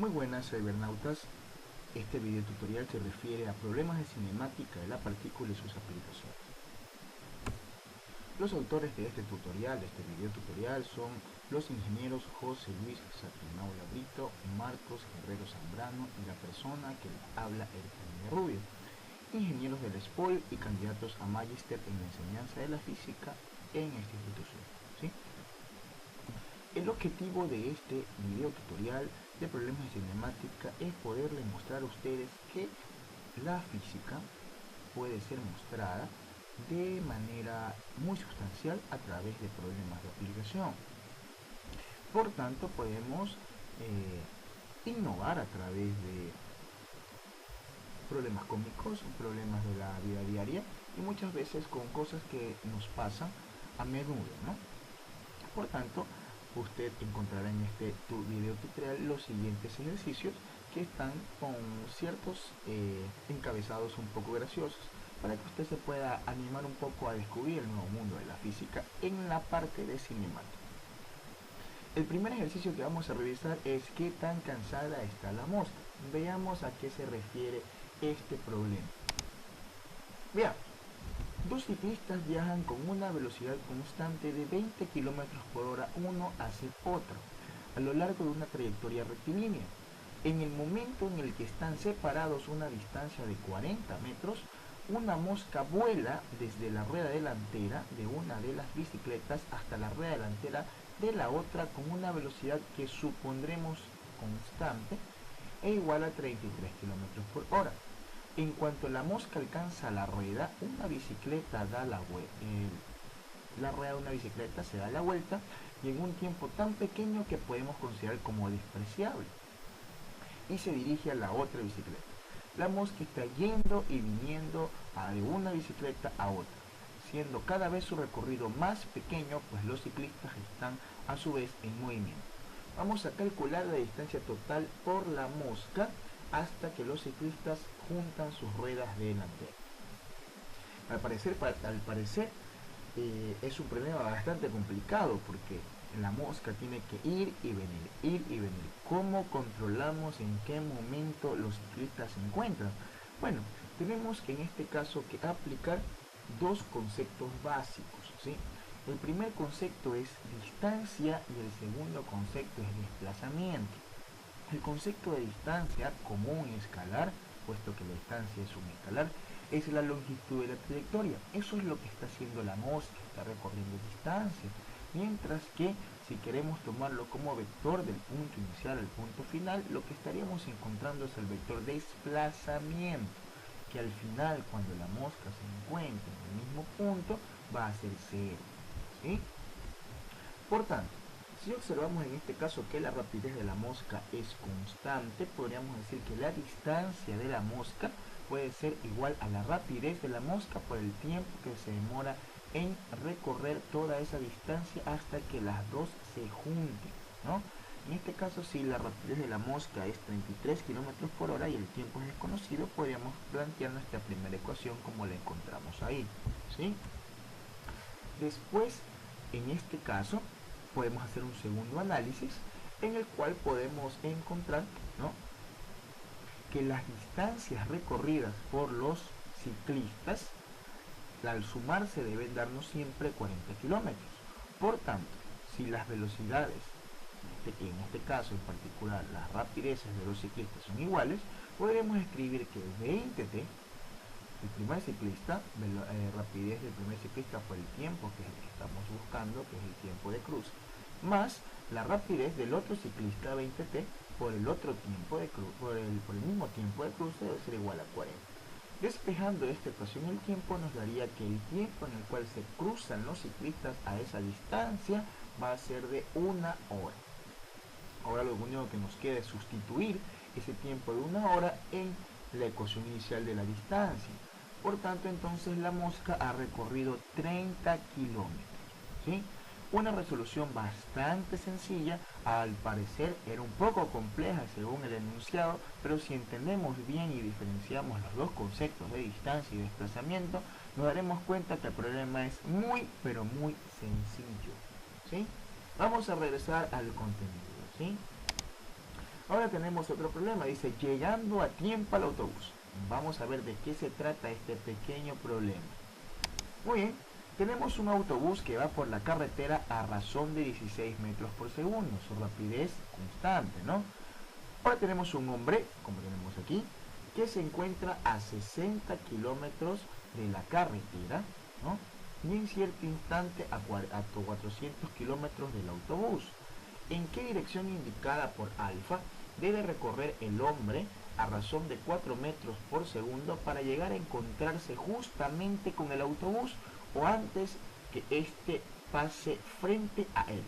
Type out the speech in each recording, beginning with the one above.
Muy buenas cibernautas, este video tutorial se refiere a problemas de cinemática de la partícula y sus aplicaciones. Los autores de este video tutorial son los ingenieros José Luis Saquinaula Brito, Marcos Guerrero Zambrano y la persona que les habla Erika Rubio, ingenieros del SPOL y candidatos a Magister en la enseñanza de la física en esta institución. ¿Sí? El objetivo de este video tutorial de problemas de cinemática es poderles mostrar a ustedes que la física puede ser mostrada de manera muy sustancial a través de problemas de aplicación. Por tanto, podemos innovar a través de problemas cómicos, problemas de la vida diaria y muchas veces con cosas que nos pasan a menudo, ¿no? Por tanto, usted encontrará en este video tutorial los siguientes ejercicios que están con ciertos encabezados un poco graciosos para que usted se pueda animar un poco a descubrir el nuevo mundo de la física en la parte de cinemática. El primer ejercicio que vamos a revisar es qué tan cansada está la mosca. Veamos a qué se refiere este problema. Veamos. Dos ciclistas viajan con una velocidad constante de 20 km por hora uno hacia otro, a lo largo de una trayectoria rectilínea. En el momento en el que están separados una distancia de 40 metros, una mosca vuela desde la rueda delantera de una de las bicicletas hasta la rueda delantera de la otra con una velocidad que supondremos constante e igual a 33 km por hora. En cuanto la mosca alcanza la rueda, una bicicleta la rueda de una bicicleta se da la vuelta y en un tiempo tan pequeño que podemos considerar como despreciable, y se dirige a la otra bicicleta. La mosca está yendo y viniendo de una bicicleta a otra, siendo cada vez su recorrido más pequeño, pues los ciclistas están a su vez en movimiento. Vamos a calcular la distancia total por la mosca hasta que los ciclistas juntan sus ruedas delanteras. Al parecer es un problema bastante complicado porque la mosca tiene que ir y venir. ¿Cómo controlamos en qué momento los ciclistas se encuentran? Bueno, tenemos que en este caso que aplicar dos conceptos básicos, ¿sí? El primer concepto es distancia y el segundo concepto es desplazamiento. El concepto de distancia común escalar, puesto que la distancia es un escalar, es la longitud de la trayectoria. Eso es lo que está haciendo la mosca, está recorriendo distancia. Mientras que si queremos tomarlo como vector del punto inicial al punto final, lo que estaríamos encontrando es el vector desplazamiento, que al final, cuando la mosca se encuentre en el mismo punto, va a ser 0. ¿Sí? Por tanto, si observamos en este caso que la rapidez de la mosca es constante, podríamos decir que la distancia de la mosca puede ser igual a la rapidez de la mosca por el tiempo que se demora en recorrer toda esa distancia hasta que las dos se junten, ¿no? En este caso, si la rapidez de la mosca es 33 km por hora y el tiempo es desconocido, podríamos plantear nuestra primera ecuación como la encontramos ahí, ¿sí? Después, en este caso, podemos hacer un segundo análisis en el cual podemos encontrar, ¿no?, que las distancias recorridas por los ciclistas al sumarse deben darnos siempre 40 kilómetros. Por tanto, si las velocidades, en este caso en particular las rapideces de los ciclistas son iguales, podremos escribir que 20t, el primer ciclista, rapidez del primer ciclista por el tiempo que es el que estamos buscando, que es el tiempo de cruce, más la rapidez del otro ciclista 20t por el otro tiempo de por el mismo tiempo de cruce debe ser igual a 40. Despejando esta ecuación el tiempo nos daría que el tiempo en el cual se cruzan los ciclistas a esa distancia va a ser de 1 hora. Ahora lo único que nos queda es sustituir ese tiempo de 1 hora en la ecuación inicial de la distancia. Por tanto, entonces la mosca ha recorrido 30 kilómetros, ¿sí? Una resolución bastante sencilla, al parecer era un poco compleja según el enunciado, pero si entendemos bien y diferenciamos los dos conceptos de distancia y desplazamiento, nos daremos cuenta que el problema es muy, pero muy sencillo, ¿sí? Vamos a regresar al contenido, ¿sí? Ahora tenemos otro problema, dice llegando a tiempo al autobús. Vamos a ver de qué se trata este pequeño problema. Muy bien, tenemos un autobús que va por la carretera a razón de 16 metros por segundo, su rapidez constante, ¿no? Ahora tenemos un hombre, como tenemos aquí, que se encuentra a 60 kilómetros de la carretera, ¿no? Y en cierto instante a 400 kilómetros del autobús. ¿En qué dirección indicada por alfa debe recorrer el hombre a razón de 4 metros por segundo para llegar a encontrarse justamente con el autobús o antes que éste pase frente a él?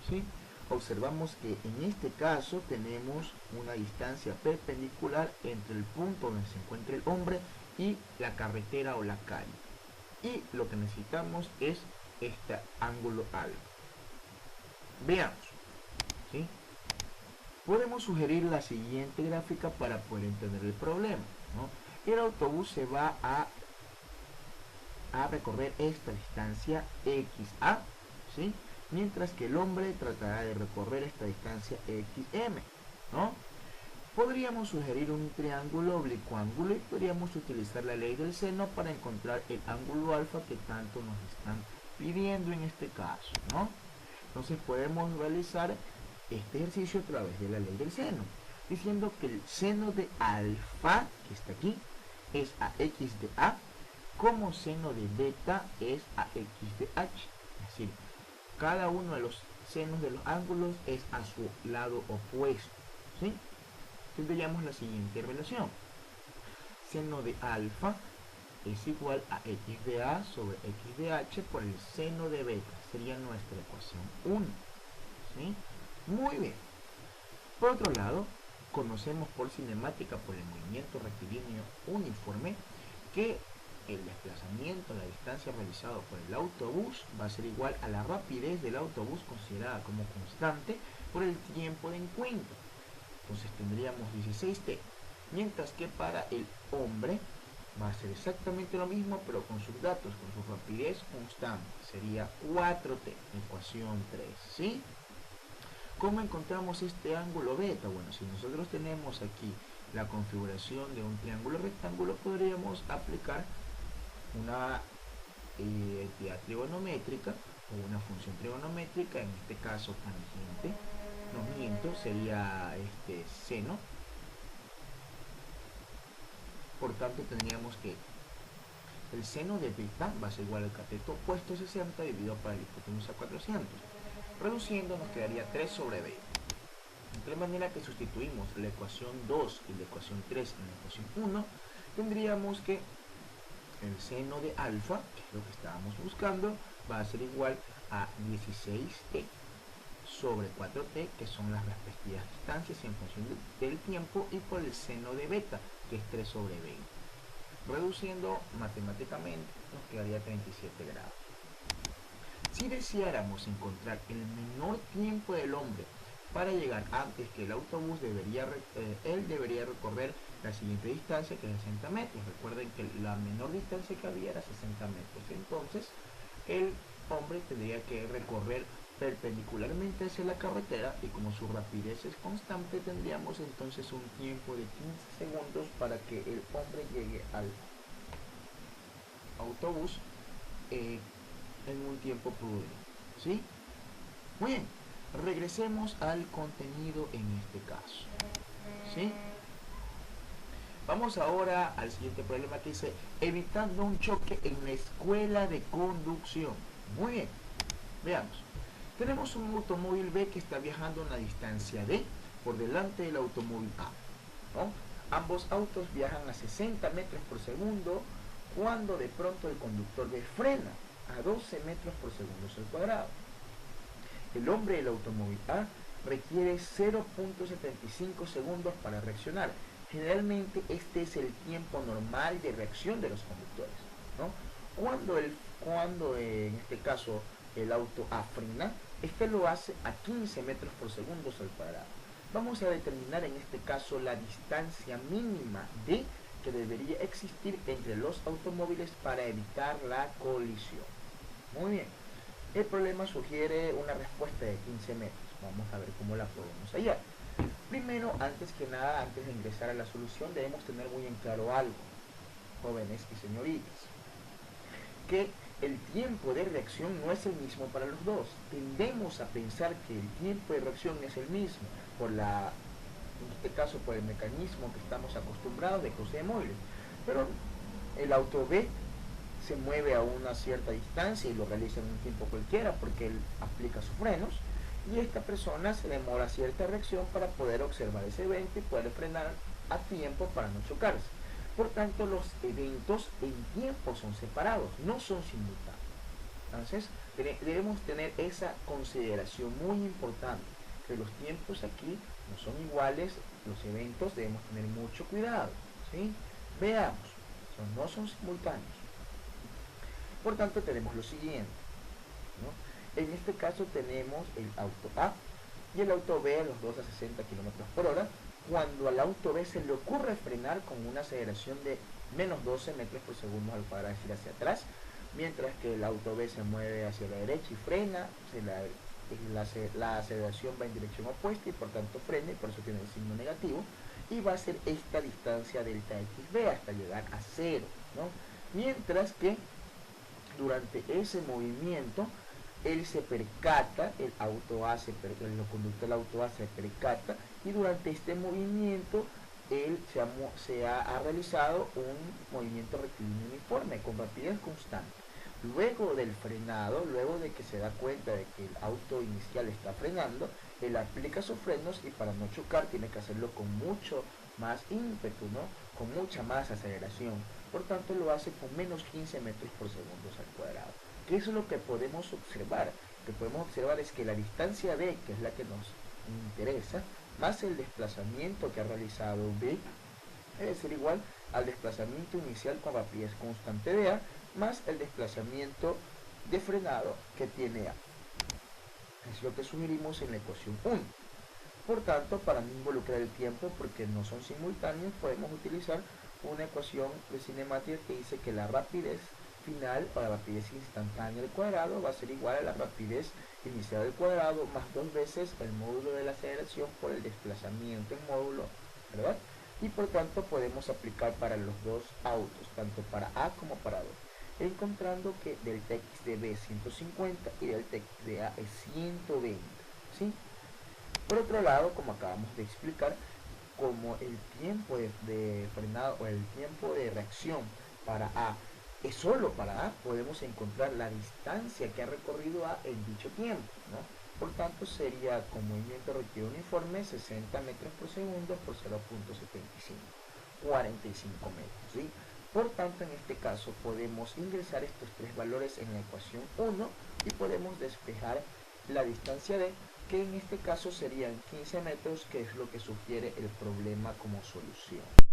¿Sí? Observamos que en este caso tenemos una distancia perpendicular entre el punto donde se encuentra el hombre y la carretera o la calle. Y lo que necesitamos es este ángulo alfa. Veamos, ¿sí? Podemos sugerir la siguiente gráfica para poder entender el problema, ¿no? El autobús se va a recorrer esta distancia XA, ¿sí? Mientras que el hombre tratará de recorrer esta distancia XM, ¿no? Podríamos sugerir un triángulo oblicuo ángulo y podríamos utilizar la ley del seno para encontrar el ángulo alfa que tanto nos están pidiendo en este caso, ¿no? Entonces podemos realizar este ejercicio a través de la ley del seno, diciendo que el seno de alfa, que está aquí, es a x de a, como seno de beta es a x de h. Es decir, cada uno de los senos de los ángulos es a su lado opuesto, ¿sí? Tendríamos la siguiente relación. Seno de alfa es igual a x de a sobre x de h por el seno de beta. Sería nuestra ecuación 1. ¿Sí? Muy bien. Por otro lado, conocemos por cinemática, por el movimiento rectilíneo uniforme, que el desplazamiento, la distancia realizada por el autobús va a ser igual a la rapidez del autobús considerada como constante por el tiempo de encuentro. Entonces tendríamos 16t, mientras que para el hombre va a ser exactamente lo mismo, pero con sus datos, con su rapidez constante, sería 4t, ecuación 3, ¿sí? ¿Cómo encontramos este ángulo beta? Bueno, si nosotros tenemos aquí la configuración de un triángulo rectángulo, podríamos aplicar una entidad trigonométrica o una función trigonométrica, en este caso tangente, no miento, sería seno. Por tanto tendríamos que el seno de beta va a ser igual al cateto opuesto 60 dividido por el hipotenusa 400. Reduciendo nos quedaría 3 sobre 20. De tal manera que sustituimos la ecuación 2 y la ecuación 3 en la ecuación 1, tendríamos que el seno de alfa, que es lo que estábamos buscando, va a ser igual a 16t sobre 4t, que son las respectivas distancias en función del tiempo, y por el seno de beta, que es 3 sobre 20. Reduciendo matemáticamente nos quedaría 37 grados. Si deseáramos encontrar el menor tiempo del hombre para llegar antes que el autobús, él debería recorrer la siguiente distancia, que es 60 metros. Recuerden que la menor distancia que había era 60 metros. Entonces, el hombre tendría que recorrer perpendicularmente hacia la carretera, y como su rapidez es constante, tendríamos entonces un tiempo de 15 segundos para que el hombre llegue al autobús en un tiempo prudente, ¿sí? Muy bien, regresemos al contenido en este caso, ¿sí? Vamos ahora al siguiente problema que dice evitando un choque en la escuela de conducción. Muy bien, veamos. Tenemos un automóvil B que está viajando a una distancia D por delante del automóvil A, ¿no? Ambos autos viajan a 60 metros por segundo cuando de pronto el conductor B frena a 12 metros por segundo al cuadrado. El hombre del automóvil A requiere 0.75 segundos para reaccionar. Generalmente este es el tiempo normal de reacción de los conductores, ¿no? Cuando en este caso el auto A frena, este lo hace a 15 metros por segundo al cuadrado. Vamos a determinar en este caso la distancia mínima D que debería existir entre los automóviles para evitar la colisión. Muy bien, el problema sugiere una respuesta de 15 metros. Vamos a ver cómo la podemos hallar. Primero, antes que nada, antes de ingresar a la solución, debemos tener muy en claro algo, jóvenes y señoritas, que el tiempo de reacción no es el mismo para los dos. Tendemos a pensar que el tiempo de reacción es el mismo, en este caso por el mecanismo que estamos acostumbrados de cruce de móviles. Pero el auto B se mueve a una cierta distancia y lo realiza en un tiempo cualquiera porque él aplica sus frenos, y esta persona se demora cierta reacción para poder observar ese evento y poder frenar a tiempo para no chocarse. Por tanto, los eventos en tiempo son separados, no son simultáneos. Entonces, debemos tener esa consideración muy importante, que los tiempos aquí no son iguales, los eventos debemos tener mucho cuidado, ¿sí? Veamos, no son simultáneos. Por tanto, tenemos lo siguiente, ¿no? En este caso tenemos el auto A y el auto B, los dos a 60 km por hora. Cuando al auto B se le ocurre frenar con una aceleración de menos 12 metros por segundo al cuadrado, es decir, hacia atrás, mientras que el auto B se mueve hacia la derecha y frena, la aceleración va en dirección opuesta y por tanto frena, y por eso tiene el signo negativo, y va a ser esta distancia delta XB hasta llegar a 0, ¿no? Mientras que durante ese movimiento él se percata, el conductor del auto A se percata, y durante este movimiento él ha realizado un movimiento rectilíneo uniforme con rapidez constante. Luego del frenado, luego de que se da cuenta de que el auto inicial está frenando, él aplica sus frenos y para no chocar tiene que hacerlo con mucho más ímpetu, ¿no? Con mucha más aceleración. Por tanto, lo hace con menos 15 metros por segundo al cuadrado. ¿Qué es lo que podemos observar? Lo que podemos observar es que la distancia D, que es la que nos interesa, más el desplazamiento que ha realizado B, debe ser igual al desplazamiento inicial con rapidez constante de A, más el desplazamiento de frenado que tiene A. Es lo que sugerimos en la ecuación 1. Por tanto, para no involucrar el tiempo, porque no son simultáneos, podemos utilizar una ecuación de cinemática que dice que la rapidez final o la rapidez instantánea al cuadrado va a ser igual a la rapidez inicial al cuadrado más 2 veces el módulo de la aceleración por el desplazamiento en módulo, ¿verdad? Y por tanto podemos aplicar para los dos autos, tanto para A como para B, encontrando que delta x de B es 150 y delta x de A es 120, ¿sí? Por otro lado, como acabamos de explicar, como el tiempo de frenado o el tiempo de reacción para A es solo para A, podemos encontrar la distancia que ha recorrido A en dicho tiempo, ¿no? Por tanto, sería con movimiento rectilíneo uniforme 60 metros por segundo por 0.75, 45 metros, ¿sí? Por tanto, en este caso podemos ingresar estos tres valores en la ecuación 1 y podemos despejar la distancia D, que en este caso serían 15 metros, que es lo que sugiere el problema como solución.